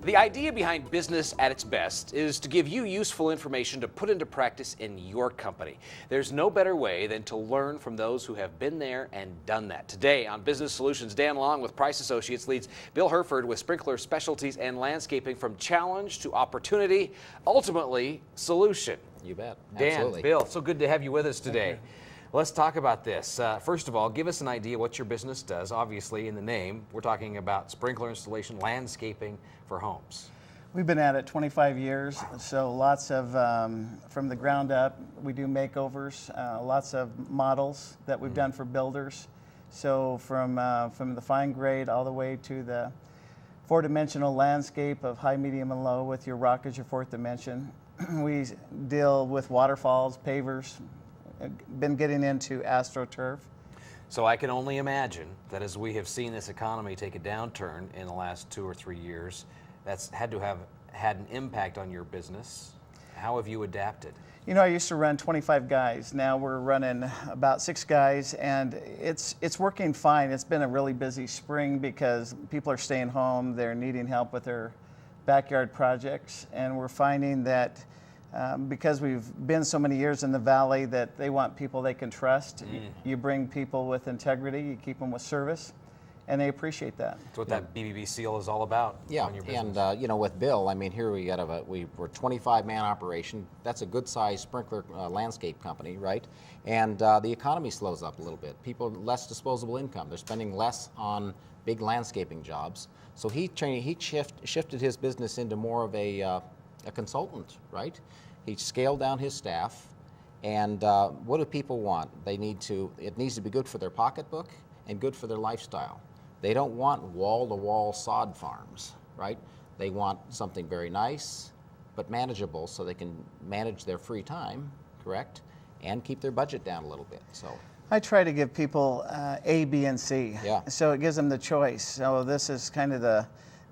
The idea behind Business at its Best is to give you useful information to put into practice in your company. There's no better way than to learn from those who have been there and done that. Today on Business Solutions, Dan Long with Price Associates leads Bill Herford with Sprinkler Specialties and Landscaping from challenge to opportunity, ultimately solution. You bet. Dan, Absolutely. Bill, so good to have you with us today. Let's talk about this. First of all, give us an idea what your business does. Obviously, in the name, we're talking about sprinkler installation, landscaping for homes. We've been at it 25 years, so lots of, from the ground up, we do makeovers, lots of models that we've done for builders. So from the fine grade all the way to the four-dimensional landscape of high, medium, and low with your rock as your fourth dimension. We deal with waterfalls, pavers, been getting into AstroTurf. So I can only imagine that as we have seen this economy take a downturn in the last 2 or 3 years, that's had to have had an impact on your business. How have you adapted? You know, I used to run 25 guys. Now we're running about 6 guys, and it's working fine. It's been a really busy spring because people are staying home. They're needing help with their backyard projects, and we're finding that because we've been so many years in the valley that they want people they can trust. You bring people with integrity, you keep them with service, and they appreciate that. That's what that BBB seal is all about. Yeah, on your business. and you know, with Bill, I mean, here we're a 25-man operation. That's a good-sized sprinkler landscape company, right? And the economy slows up a little bit. People less disposable income. They're spending less on big landscaping jobs. So he shifted his business into more of a consultant, right? He scaled down his staff, and what do people want? It needs to be good for their pocketbook and good for their lifestyle. They don't want wall-to-wall sod farms, right? They want something very nice, but manageable so they can manage their free time, correct? And keep their budget down a little bit, so. I try to give people A, B, and C. Yeah. So it gives them the choice. So this is kind of the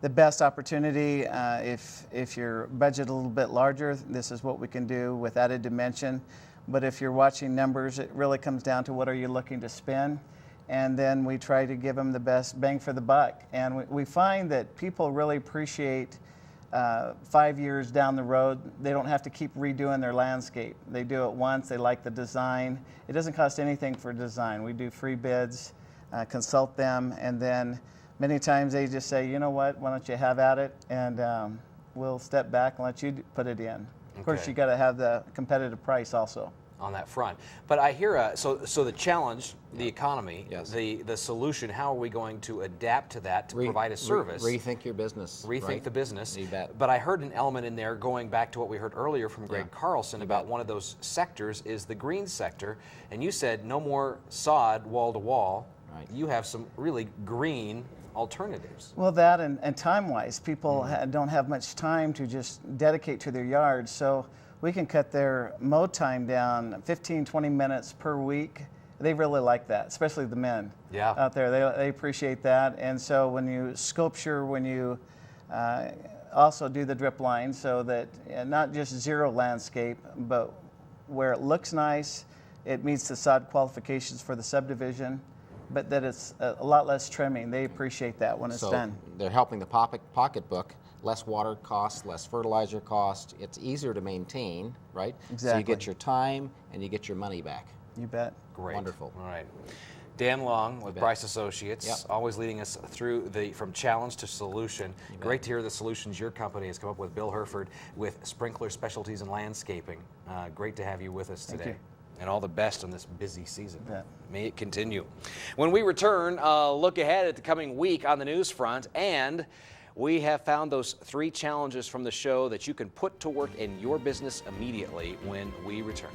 best opportunity. If your budget a little bit larger, this is what we can do with added dimension. But if you're watching numbers, it really comes down to what are you looking to spend. And then we try to give them the best bang for the buck. And we find that people really appreciate 5 years down the road, they don't have to keep redoing their landscape. They do it once, they like the design. It doesn't cost anything for design. We do free bids, consult them, and then many times they just say, you know what, why don't you have at it, and we'll step back and let you put it in. Of course, you got to have the competitive price also. On that front. But I hear, so the challenge, the economy, Yes. the solution, how are we going to adapt to that to provide a service? Rethink your business. Rethink right? the business. You bet. But I heard an element in there going back to what we heard earlier from Greg Carlson about bet. one of those sectors is the green sector. And you said no more sod wall to wall. Right. You have some really green alternatives. Well, that and time-wise, people don't have much time to just dedicate to their yards. So we can cut their mow time down 15, 20 minutes per week. They really like that, especially the men out there. They appreciate that. And so when you sculpture, when you also do the drip line, so that not just zero landscape, but where it looks nice, it meets the sod qualifications for the subdivision, but that it's a lot less trimming. They appreciate that when it's done. They're helping the pocketbook. Less water cost, less fertilizer cost. It's easier to maintain, right? Exactly. So you get your time and you get your money back. You bet. Great. Wonderful. All right. Dan Long with Price Associates, Yep. always leading us through from challenge to solution. Great to hear the solutions your company has come up with. Bill Herford with Sprinkler Specialties and Landscaping. Great to have you with us today. Thank you. And all the best on this busy season. Yeah. May it continue. When we return, look ahead at the coming week on the news front, and we have found those 3 challenges from the show that you can put to work in your business immediately when we return.